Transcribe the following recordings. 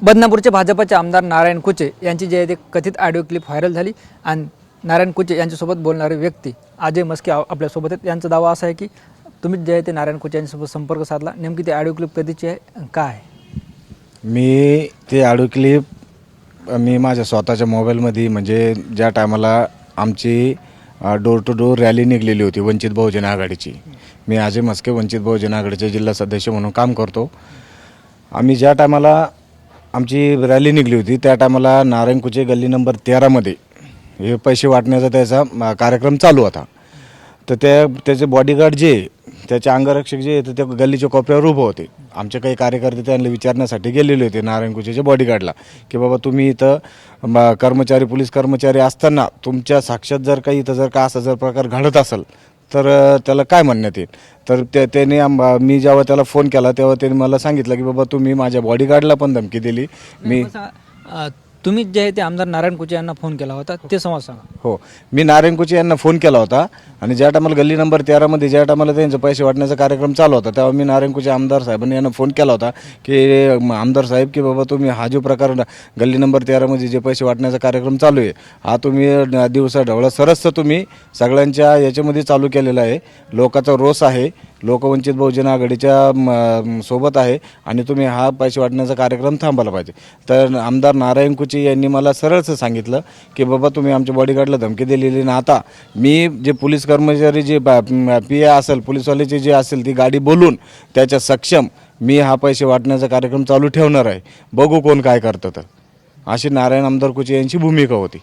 बदनापूरचे भाजपचे आमदार नारायण कुचे यांची जे आहे ते कथित ऑडिओ क्लिप व्हायरल झाली आणि नारायण कुचे यांच्यासोबत बोलणारे व्यक्ती अजय मस्के आपल्यासोबत आहेत। यांचा दावा असा आहे की तुम्ही जे आहे ते नारायण कुचे यांच्यासोबत संपर्क साधला, नेमकी ती ऑडिओ क्लिप कधीची आहे काय? मी ते ऑडिओ क्लिप मी माझ्या स्वतःच्या मोबाईलमध्ये म्हणजे ज्या टायमाला आमची डोर टू डोर रॅली निघलेली होती वंचित बहुजन आघाडीची, मी अजय मस्के वंचित बहुजन आघाडीचे जिल्हा सदस्य म्हणून काम करतो। आम्ही ज्या टायमाला आमची रॅली निघली होती त्या टायमाला नारायण कुचे गल्ली नंबर 13मध्ये हे पैसे वाटण्याचा त्याचा कार्यक्रम चालू होता। तर त्याचे बॉडीगार्ड जे त्याचे अंगरक्षक जे तर ते गल्लीच्या कोपऱ्यावर उभे होते। आमचे काही कार्यकर्ते त्यांना विचारण्यासाठी गेलेले होते नारायण कुचेच्या बॉडीगार्डला की बाबा तुम्ही इथं कर्मचारी पोलीस कर्मचारी असताना तुमच्या साक्षात जर काही इथं जर का असा जर प्रकार घडत असेल तर त्याला काय म्हणण्यात येईल। तर त्याने मी जेव्हा त्याला फोन केला तेव्हा त्याने मला सांगितलं की बाबा तुम्ही माझ्या बॉडीगार्डला पण धमकी दिली। मी तुम्ही जे आहे ते आमदार नारायण कुचे यांना फोन केला होता ते संवाद सांगा। हो, मी नारायण कुचे यांना फोन केला होता आणि ज्या टायमाला गल्ली नंबर 13मध्ये ज्या टायमाला त्यांचे पैसे वाटण्याचा कार्यक्रम चालू होता तेव्हा मी नारायण कुचे आमदार साहेबांनी यांना फोन केला होता की आमदार साहेब की बाबा तुम्ही हा जो प्रकार गल्ली नंबर 13मध्ये जे पैसे वाटण्याचा कार्यक्रम चालू आहे हा तुम्ही दिवसा ढवळा सरस तुम्ही सगळ्यांच्या याच्यामध्ये चालू केलेला आहे। लोकांचा रोष आहे, लोकवंचित बहुजन आघाडीच्या सोबत आहे आणि तुम्ही हा पैसे वाटण्याचा कार्यक्रम थांबवला पाहिजे। तर आमदार नारायण कुचे यांनी मला सरळच सांगितलं की बाबा तुम्ही आमच्या बॉडीगार्डला धमकी दिलेली ना, आता मी जे पोलीस कर्मचारी जे पी असेल पोलीसवाल्याचे जे असेल ती गाडी बोलून त्याच्या सक्षम मी हा पैसे वाटण्याचा कार्यक्रम चालू ठेवणार आहे, बघू कोण काय करतं। तर अशी नारायण आमदार कुचे यांची भूमिका होती।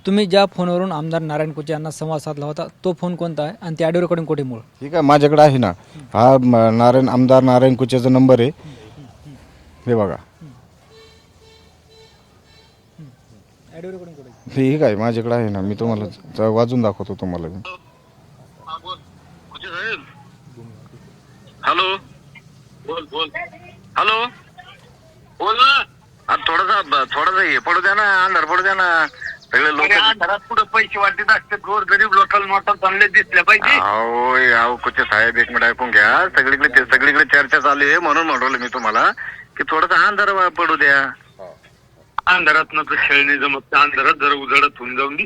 तुम्ही ज्या फोनवरून आमदार नारायण कुचे यांना संवाद साधला होता तो फोन कोणता आहे आणि ती ऑडिओ रेकॉर्डिंग कुठे मूळ? ठीक आहे, माझ्याकडे आहे ना, हा आमदार नारायण कुचेचा नंबर आहे, हे बघा। ऑडिओ रेकॉर्डिंग कुठे? ठीक आहे, माझ्याकडे आहे ना, मी तुम्हाला वाजून दाखवतो तुम्हाला। हॅलो, बोल बोल, हॅलो बोल ना। थोडासा हे पडू द्या ना, अंधार पडू द्या ना, सगळे लोक घरात पुढे पैसे वाटत असते, गोर गरीब लोकल नोटा चांगले दिसले पाहिजे। अहो कुचे साहेब एक मिनिट ऐकून घ्या, सगळीकडे चर्चा चालू आहे म्हणून म्हणलं मी तुम्हाला की थोडासा अंधार पडू द्या। अंधारात न खेळणे जमत, अंधारात जरा उजाडत होऊन जाऊन दे।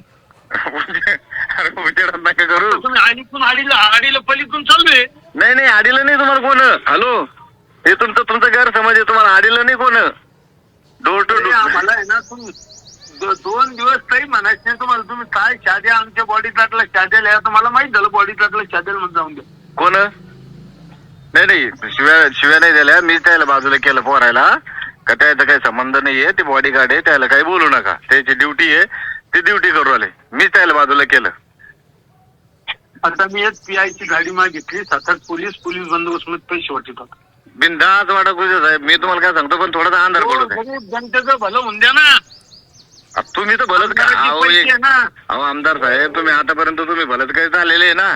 अरे उजेडात नका करू तुम्ही, आडीला पलीकडून चाललोय। नाही आडीला नाही तुम्हाला कोण। हॅलो, हे तुमचा गैरसमज आहे, तुम्हाला आडीला नाही कोण। डोर टू डोर मला आहे ना, तुम्ही 2 दिवस काही म्हणायचं नाही तुम्हाला। तुम्ही काय शाद्या आमच्या बॉडी टाकला शाद्याला या, तुम्हाला माहित झालं बॉडी टाकला शाद्याला मध्ये जाऊन द्या। कोण? नाही शिव्या नाही दिल्या, मी त्याला बाजूला केलं पोरायला का, त्याचा काही संबंध नाहीये, ते बॉडीगार्ड आहे, त्याला काही बोलू नका, त्याची ड्युटी आहे, ती ड्युटी करू आले, मीच त्याला बाजूला केलं। आता मी एक PI ची गाडी मागितली, 7-8 पोलीस बंदोबस्त मध्ये पैसे वाटत होता। बिंदास वाटा कुठे साहेब, मी तुम्हाला काय सांगतो पण थोडासा अंधार पडू द्या। जनतेचं भलं होऊन द्या ना, तुम्ही तर भलत का? अहो आमदार साहेब, तुम्ही आतापर्यंत तुम्ही भलत काही झालेले आहे ना।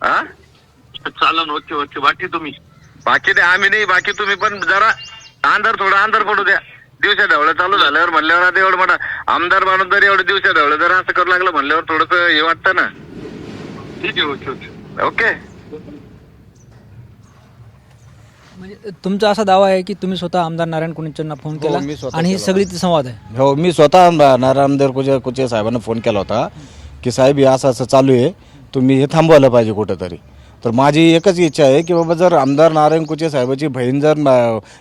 हा चालन, होते बाकी तुम्ही बाकी ते आम्ही नाही, बाकी तुम्ही पण जरा थोडा अंधार पडू द्या। दिवसा ढवळं चालू झाल्यावर म्हणल्यावर आता एवढं मोठा आमदार माणूस जर एवढं दिवसा ढवळं जर असं करू लागलं म्हणल्यावर थोडस हे वाटतं ना। ठीक आहे, ओके। म्हणजे तुमचा असा दावा आहे की तुम्ही स्वतः आमदार नारायण कुचेंना फोन केला आणि ही सगळी संवाद आहे? हो, मी स्वतः नारायण कुचे साहेबांना फोन केला होता की साहेब हे असं चालू आहे, तुम्ही हे थांबवायला पाहिजे कुठंतरी। तर माझी एकच इच्छा आहे की बाबा जर आमदार नारायण कुचे साहेबाची बहीण जर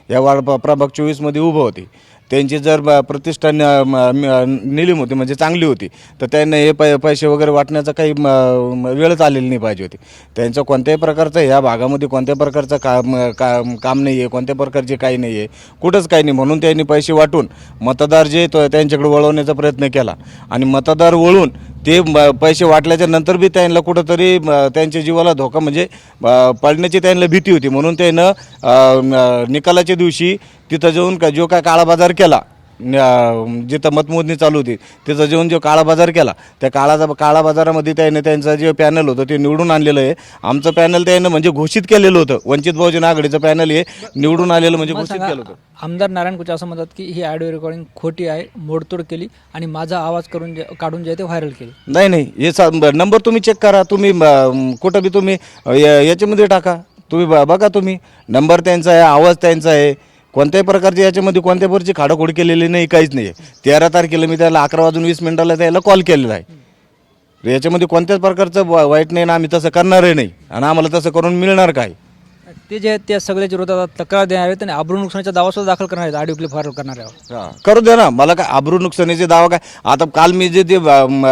या वार्ड प्रभाग 24मध्ये उभं होती, त्यांची जर प्रतिष्ठा निलीम होती म्हणजे चांगली होती, तर त्यांना हे पैसे वगैरे वाटण्याचा काही वेळच आलेली नाही पाहिजे होती। त्यांचं कोणत्याही प्रकारचं ह्या भागामध्ये कोणत्याही प्रकारचं काम नाही आहे, कोणत्या प्रकारचे काही नाही आहे, कुठंच काही नाही, म्हणून त्यांनी पैसे वाटून मतदार जे त्यांच्याकडे वळवण्याचा प्रयत्न केला आणि मतदार वळून ते पैसे वाटल्याच्या नंतर बी त्यांना कुठंतरी त्यांच्या जीवाला धोका म्हणजे पडण्याची त्यांना भीती होती, म्हणून त्यानं निकालाच्या दिवशी तिथं जाऊन जो काय काळाबाजार केला, जिथं मतमोजणी चालू होती तिथं जाऊन जो काळाबाजार केला, त्या काळाबाजारामध्ये त्याने त्यांचं जे पॅनल होतं ते निवडून आणलेलं आहे। आमचं पॅनल त्यानं म्हणजे घोषित केलेलं होतं, वंचित बहुजन आघाडीचं पॅनल हे निवडून आलेलं म्हणजे घोषित केलं होतं। आमदार नारायण कुचे असं म्हणतात की ही ऑडिओ रेकॉर्डिंग खोटी आहे, मोडतोड केली आणि माझा आवाज काढून जे ते व्हायरल केली। नाही, हे नंबर तुम्ही चेक करा, तुम्ही कुठं बी तुम्ही याच्यामध्ये टाका, तुम्ही बघा, तुम्ही नंबर त्यांचा आहे, आवाज त्यांचा आहे, कोणत्याही प्रकारची याच्यामध्ये कोणत्या प्रकारची खाडाखोड केलेली नाही, काहीच नाही. 13 तारखेला मी त्याला 11:20 त्याला कॉल केलेला आहे. याच्यामध्ये कोणत्याच प्रकारचं वाईट नाही ना, आम्ही तसं करणारही नाही आणि आम्हाला तसं करून मिळणार काय. ते जे आहेत त्या सगळ्याच्या विरोधात तक्रार देणार आहेत आणि आबरू नुकसानीचा दावा सुद्धा दाखल करणार आहेत ऑडिओ क्लिप व्हायरल करणार आहे. करू दे ना, मला काय आबरू नुकसानीचे दावा काय. आता काल मी जे ते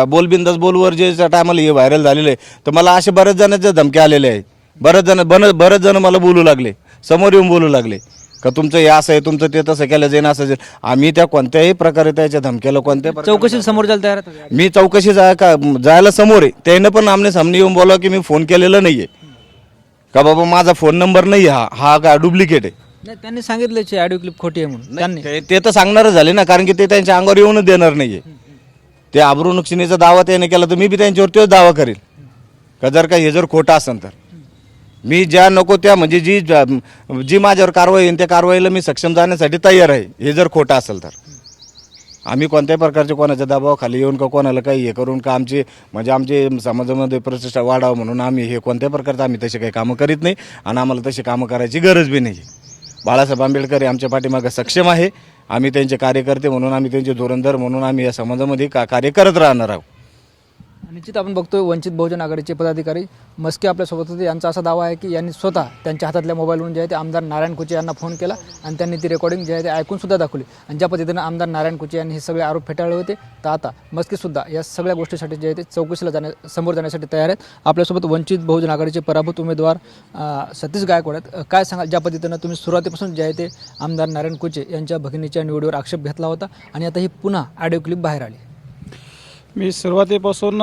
बोलबिंदास बोलवर जे टायमाला हे व्हायरल झालेलं आहे, तर मला असे बरेच जणांचे धमके आलेले आहेत. बरेच जण मला बोलू लागले, समोर येऊन बोलू लागले का तुमचं हे असं आहे, तुमचं ते तसं केलं जाईन, असं जाईल. आम्ही त्या कोणत्याही प्रकारे त्याच्या धमक्याला चौकशी समोर जायला तयार आहेत. मी चौकशी जायला समोर आहे. त्यानं पण आमने सामने येऊन बोला की मी फोन केलेला नाहीये का बाबा, माझा फोन नंबर नाही, हा का डुप्लिकेट आहे. नाही, त्यांनी सांगितलं ऑडिओ क्लिप खोटी आहे म्हणून. त्यांनी ते तर सांगणारच झाले ना, कारण की ते त्यांच्या अंगावर येऊनच देणार नाहीये. ते आबरू नुकसानीचा दावा त्याने केला तर मी बी त्यांच्यावर तोच दावा करेल का जर का हे जर खोटं असेल तर. मी ज्या नको त्या म्हणजे जी माझ्यावर कारवाई येईल त्या कारवाईला मी सक्षम जाण्यासाठी तयार आहे. हे जर खोटं असेल तर आम्ही कोणत्याही प्रकारच्या कोणाच्या दबावाखाली येऊन का कोणाला काही हे करून का आमचे समाजामध्ये प्रतिष्ठा वाढावं म्हणून आम्ही हे कोणत्याही प्रकारचं आम्ही तसे काही कामं करीत नाही आणि आम्हाला तशी कामं करायची गरज बी नाही. बाळासाहेब आंबेडकर हे आमच्या पाठीमागे सक्षम आहे. आम्ही त्यांचे कार्यकर्ते म्हणून, आम्ही त्यांचे धोरणधर म्हणून आम्ही या समाजामध्ये कार्य करत राहणार आहोत. निश्चित आपण बघतोय वंचित बहुजन आघाडीचे पदाधिकारी मस्के आपल्यासोबत होते. यांचा असा दावा आहे की यांनी स्वतः त्यांच्या हातातल्या मोबाईलवरून जे आहे ते आमदार नारायण कुचे यांना फोन केला आणि त्यांनी ती रेकॉर्डिंग जे आहे ते ऐकून सुद्धा दाखवली आणि ज्या पद्धतीनं आमदार नारायण कुचे यांनी हे सगळे आरोप फेटाळले होते. तर आता मस्के सुद्धा या सगळ्या गोष्टीसाठी जे आहे ते चौकशीला समोर जाण्यासाठी तयार आहेत. आपल्यासोबत वंचित बहुजन आघाडीचे पराभूत उमेदवार सतीश गायकवाड आहेत. काय सांगाल, ज्या पद्धतीनं तुम्ही सुरुवातीपासून जे आहे ते आमदार नारायण कुचे यांच्या भगिनीच्या निवडीवर आक्षेप घेतला होता आणि आता ही पुन्हा ऑडिओ क्लिप बाहेर आली. मी सुरुवातीपासून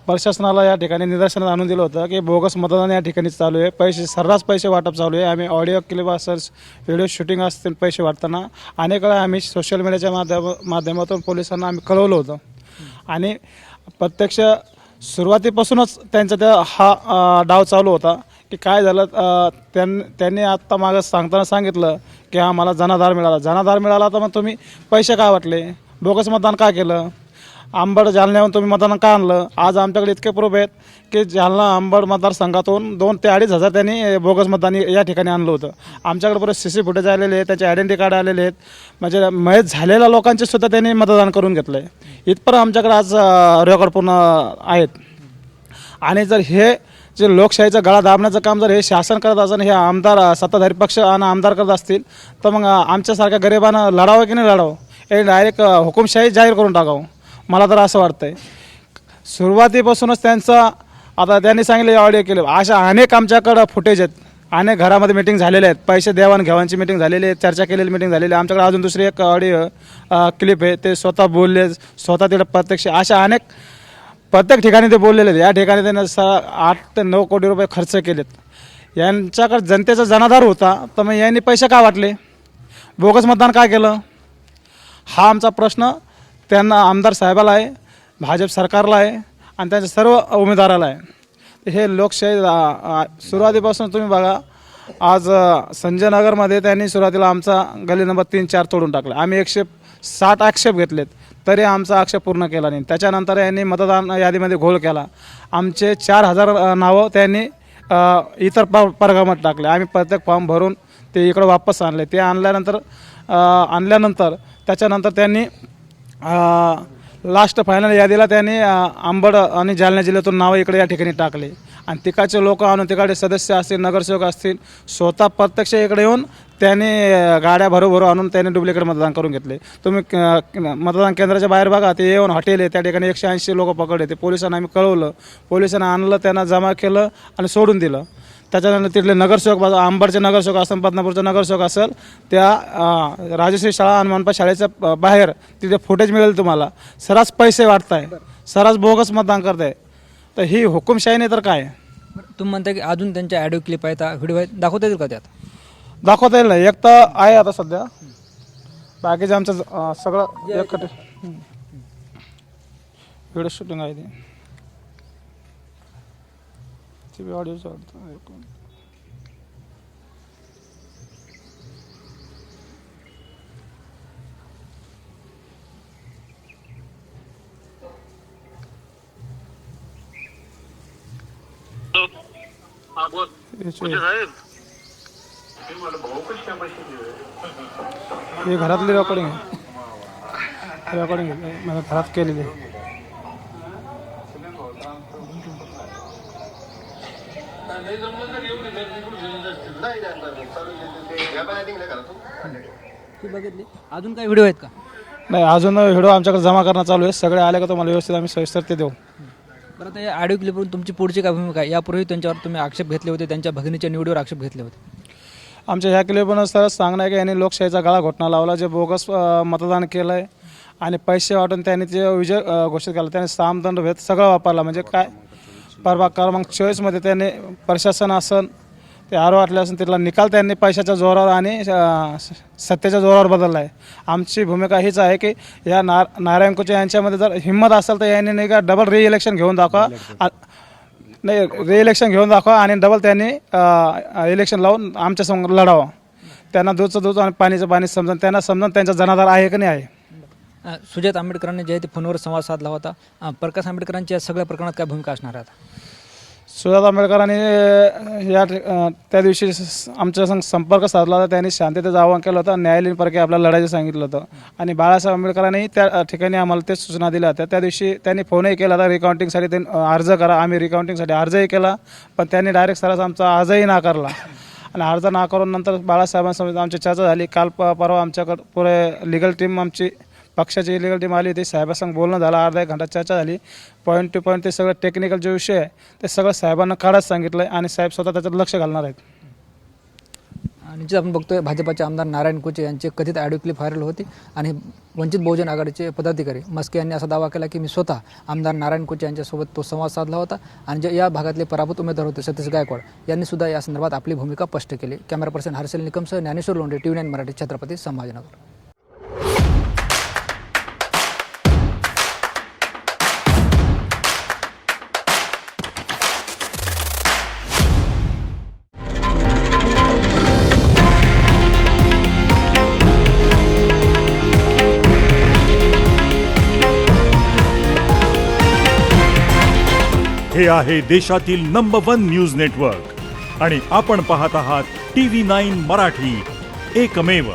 प्रशासनाला या ठिकाणी निदर्शनात आणून दिलं होतं की बोगस मतदान या ठिकाणी चालू आहे, सर्रास पैसे वाटप चालू आहे. आम्ही ऑडिओ क्लिप असेल, व्हिडिओ शूटिंग असतील, पैसे वाटताना अनेक वेळा आम्ही सोशल मीडियाच्या माध्यमातून पोलिसांना आम्ही कळवलं होतं आणि प्रत्यक्ष सुरुवातीपासूनच त्यांचा हा डाव चालू होता की काय झालं. त्यांनी आत्ता मागं सांगताना सांगितलं की हा मला जनाधार मिळाला तर मग तुम्ही पैसे का वाटले, बोगस मतदान का केलं, आंबड जालन्याहून तुम्ही मतदान का आणलं. आज आमच्याकडे इतके प्रूफ आहेत की जालना आंबड मतदारसंघातून 2 ते 2.5 हजार त्यांनी बोगस मतदान या ठिकाणी आणलं होतं. आमच्याकडे परत CC फुटेज आलेले आहेत, त्याचे आयडेंटिटी कार्ड आलेले आहेत, म्हणजे मयत झालेल्या लोकांचे सुद्धा त्यांनी मतदान करून घेतलं आहे. इथपर्यंत आमच्याकडे आज रेकॉर्ड पूर्ण आहेत. आणि जर हे जे लोकशाहीचा गळा दाबण्याचं काम जर हे शासन करत असेल, हे आमदार सत्ताधारी पक्ष आणि आमदार करत असतील तर मग आमच्यासारख्या गरिबांना लढावं की नाही लढावं, हे डायरेक्ट हुकुमशाही जाहीर करून टाकावं. मला तर असं वाटतंय. सुरुवातीपासूनच आता त्यांनी सांगितले ऑडिओ केले, अशा अनेक आमच्याकडं फुटेज आहेत, अनेक घरामध्ये मिटिंग झालेले आहेत, पैसे देवाणघेवाणची मिटिंग झालेली आहे, चर्चा केलेली मिटिंग झालेली आहे. आमच्याकडे अजून दुसरी एक ऑडिओ क्लिप आहे, ते स्वतः बोलले, स्वतः तिकडे प्रत्यक्ष अशा प्रत्येक ठिकाणी ते बोललेले आहेत. या ठिकाणी त्यांनी 8 ते 9 कोटी रुपये खर्च केलेत. यांच्याकडे जनतेचा जनाधार होता तर मग यांनी पैसे का वाटले, बोगस मतदान का केलं, हा आमचा प्रश्न त्यांना आमदार साहेबाला आहे, भाजप सरकारला आहे आणि त्यांच्या सर्व उमेदवाराला आहे. हे लोकशाही सुरुवातीपासून तुम्ही बघा, आज संजय नगरमध्ये त्यांनी सुरुवातीला आमचा गली नंबर 3-4 तोडून टाकला. आम्ही 160 आक्षेप घेतलेत तरी आमचा आक्षेप पूर्ण केला नाही. त्याच्यानंतर यांनी मतदान यादीमध्ये घोळ केला. आमचे 4000 नावं त्यांनी इतर परगामात टाकले. आम्ही प्रत्येक फॉर्म भरून ते इकडं वापस आणले. ते आणल्यानंतर त्याच्यानंतर त्यांनी लास्ट फायनल यादीला त्यांनी आंबड आणि जालना जिल्ह्यातून नावं इकडे या ठिकाणी टाकले आणि तिकडचे लोक आणून तिकडे सदस्य असतील, नगरसेवक असतील, स्वतः प्रत्यक्ष इकडे येऊन त्यांनी गाड्या भरू आणून त्यांनी डुप्लिकेट मतदान करून घेतले. तुम्ही मतदान केंद्राच्या बाहेर बघा, ते येऊन हॉटेल आहे, त्या ठिकाणी 180 लोक पकडले. ते पोलिसांना आम्ही कळवलं, पोलिसांना आणलं, त्यांना जमा केलं आणि सोडून दिलं. त्याच्यानंतर तिथले नगरसेवक, आंबडचे नगरसेवक असेल, बदनापूरचे नगरसेवक असेल, त्या राजश्री शाळा आणि मनपा शाळेच्या बाहेर तिथे फुटेज मिळेल तुम्हाला. सर्रास पैसे वाटताय, सर्रास बोगस मतदान करताय, तर ही हुकुमशाही नाही तर काय. तुम्ही म्हणता की अजून त्यांच्या ऑडिओ क्लिप आहेत, व्हिडिओ आहेत, दाखवता येतील का त्यात? दाखवता येईल ना, एक तर आहे आता सध्या, बाकीचे आमचं सगळं एक व्हिडिओ शूटिंग आहे ते ऑडिओ चालतं. हा बोल. कुठे साहेब? हे घरातली रेकॉर्डिंग आहे, रेकॉर्डिंग मला घरात केलेली आहे. ती बघितली. अजून काही व्हिडिओ आहेत का? नाही, अजून व्हिडिओ आमच्याकडे जमा करणं चालू आहे. सगळे आले का तुम्हाला व्यवस्थित आम्ही सविस्तर ते देऊ. बरं, आता या ऑडिओ क्लिपवरून तुमची पुढची काय भूमिका आहे? यापूर्वी त्यांच्यावर तुम्ही आक्षेप घेतले होते, त्यांच्या भगिनीच्या निवडीवर आक्षेप घेतले होते. आमच्या ह्या क्लिपनुसार सांगणं आहे की यांनी लोकशाहीचा गळा घोटणा लावला, जे बोगस मतदान केलं आहे आणि पैसे वाटून त्यांनी ते विजय घोषित केला. त्यांनी सामदंड भेद सगळं वापरला. म्हणजे काय, प्रभाग क्रमांक 24मध्ये त्यांनी प्रशासन असन ते आरो वाटले असून तिथला निकाल त्यांनी पैशाच्या जोरावर आणि सत्तेच्या जोरावर बदलला आहे. आमची भूमिका हीच आहे की या नारायण कुचे यांच्यामध्ये जर हिंमत असेल तर यांनी नाही का डबल रिइलेक्शन घेऊन दाखवा, रिइलेक्शन घेऊन दाखवा आणि डबल त्यांनी इलेक्शन लावून आमच्या समोर लढावं. त्यांना दूधचं दूध आणि पाणीचं पाणी समजून त्यांना समजून त्यांचा जनाधार आहे की नाही आहे. सुजात आंबेडकरांनी जे आहे ते फोनवर संवाद साधला होता. प्रकाश आंबेडकरांची या सगळ्या प्रकरणात काय भूमिका असणार आहे आता? सुजात आंबेडकरांनी त्या दिवशी आमच्या संग संपर्क साधला होता. त्यांनी शांततेचं आवाहन केलं होतं, न्यायालयीन प्रक्रिया आपल्याला लढायचं सांगितलं होतं आणि बाळासाहेब आंबेडकरांनी त्या ठिकाणी आम्हाला तेच सूचना दिल्या होत्या. त्या दिवशी त्यांनी फोनही केला होता, रिकाउंटिंगसाठी ते अर्ज करा. आम्ही रिकाउंटिंगसाठी अर्जही केला, पण त्यांनी डायरेक्ट सरस आमचा अर्जही नाकारला आणि अर्ज नाकारून नंतर बाळासाहेबांसोबत आमची चर्चा झाली. काल परवा आमच्याकडं पुरे लिगल टीम, आमची पक्षाची लिगल टीम आली होती. साहेबांसंग बोलणं झालं, अर्धा एक घंटा चर्चा झाली. पॉईंट टू पॉईंट ते सगळं टेक्निकल जे विषय आहे ते सगळं साहेबांना काढायचं सांगितलं आहे आणि साहेब स्वतः त्याच्यात लक्ष घालणार आहेत. आणि जे आपण बघतोय भाजपाचे आमदार नारायण कुचे यांची कथित ऑडिओ क्लिप व्हायरल होती आणि वंचित बहुजन आघाडीचे पदाधिकारी मस्के यांनी असा दावा केला की मी स्वतः आमदार नारायण कुचे यांच्यासोबत तो संवाद साधला होता आणि जे या भागातले पराभूत उमेदवार होते सतीश गायकवाड यांनी सुद्धा या संदर्भात आपली भूमिका स्पष्ट केली. कॅमेरा पर्सन हर्षल निकमसह ज्ञानेश्वर लोंढे, TV9 मराठी, छत्रपती संभाजीनगर. हे आहे देशातील नंबर 1 न्यूज नेटवर्क आणि आपण पाहत आहात TV9 मराठी, एकमेव.